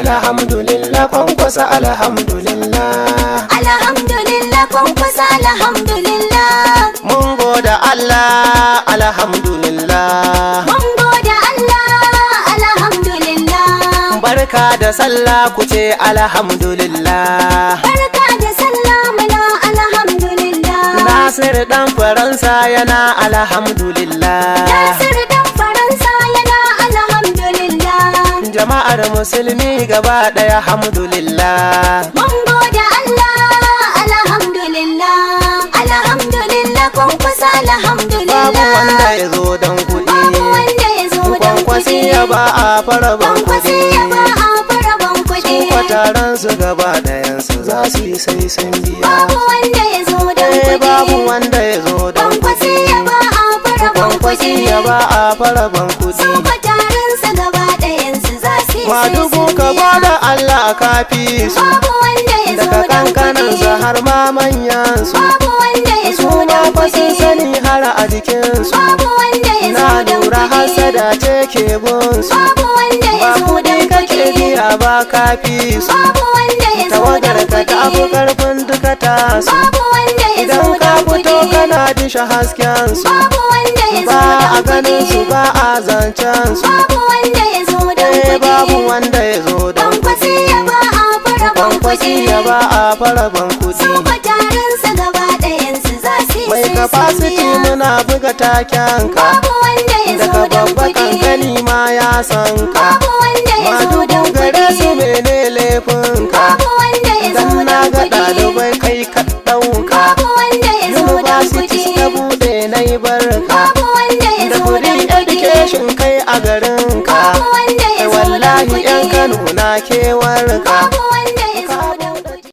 alhamdulillah kwankwasa alhamdulillah, alhamdulillah kwankwasa alhamdulillah, mun goda Allah alhamdulillah, mun goda Allah alhamdulillah, barka da sallah ku ce alhamdulillah, barka da sallah muna alhamdulillah, Nasir dan Faransa yana alhamdulillah, Nasir dan Faransa yana alhamdulillah, jama'ar musulmi gaba daya alhamdulillah, mun goda Allah alhamdulillah, alhamdulillah kwankwasa alhamdulillah, babu wanda ya zo don kuɗi, babu wanda ya zo don kwankwasi kuɗi, ya ba a faraban kwankwasi kuɗi, ya ba a faraban kuɗi, kwataran su gaba dayansu za su yi sai sun biya, babu wanda ya zo don kuɗi, babu wanda ya zo don kwankwasi kuɗi, ya ba a faraban kwankwasi kuɗi, ya ba a faraban kuɗi, kwataran su gaba ɗayansu za su yi ma sai dubu sun ka biya, bada Allah kafi su, babu wanda ya zo daga don kankanansu kuɗi, har ma manyansu, babu wanda ya su zo ma don fa sun kuɗi, sani har a jikinsu, babu wanda ya zo na don lura kuɗi, hasada ce ke bunsu, babu wanda ba ya zo kuɗi don kake kuɗi, biya ba kafi su, babu wanda ya zo tawagar don ka ta fi kuɗi, karfin duka tasu, babu wanda ya zo idan ka don fito kuɗi, kana disha hasken su, babu wanda ya zo ba a don ganin su kuɗi, ba a zancen su, babu wanda ya zo don babu kuɗi, wanda ya zo don kwankwasi kuɗi, ya ba a faraban kwankwasi kuɗi, ya ba a faraban kuɗi, kwataran su gaba ɗayansu za su yi mai sai sun capacity biya, muna buga taken ka, babu wanda ya zo daga don babba kuɗi, kankani ma ya san ka, babu wanda ya ma zo dubu don gare su kuɗi, mene laifin ka, babu wanda ya zo dan na don ga kuɗi, ɗalibai kai ka ɗauka, babu wanda ya zo don universities kuɗi, ta buɗe na yi barka, babu wanda ya da zo free don kuɗi, education kai a garin ka, babu wanda ya zo don wallahi yan kuɗi, Kano na kewar ka, babu